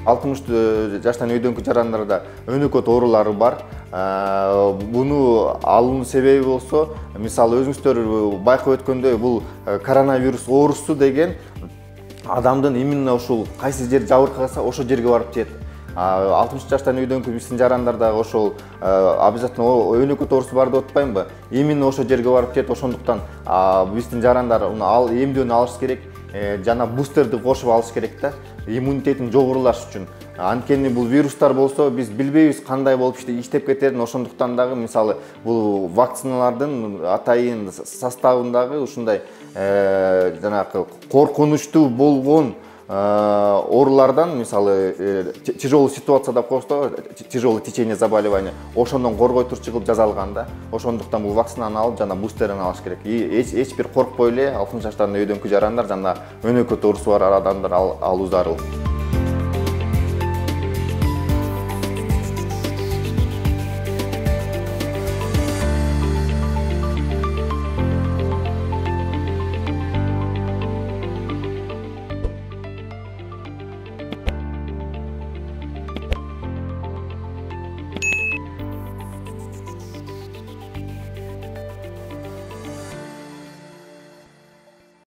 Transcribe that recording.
Алтымыш жаштан өйдөнкү жарандарда өнөкөт оорулары бар. Буну алуунун себеби болсо, мисалы өзүңүздөр байкап өткөндөй, бул коронавирус оорусу деген адамдын именно ушул кайсы жер жабыркаса ошол жерге барып тиет. 60 жаштан өйдөнкү биздин жарандарда ошол обязательно өнөкөт оорусу бар деп атпаймынбы? Именно ошол жерге барып тиет. Ошондуктан биздин жарандар эмдөөнү алыш керек, жана бустерди кошуп алыш керек да, иммунитетин жогорулаш үчүн. Анткени бул вирустар болсо биз билбейбиз кандай болуп иштеп кетерин. Ошондуктан дагы мисалы бул вакциналардын атайын составындагы ушундай жанагы коркунучтуу болгон оорулардан, мисалы тяжелый ситуация деп коебуз, тяжелое течение заболевания, ошондон коргой турчу кылып жасалган да. Ошондуктан бул вакцинаны алып, жана бустерин алыш керек. Эч бир коркпой эле 60 жаштан өйдөнкү жарандар жана өнөкөт оорусу бар адамдар алуу зарыл.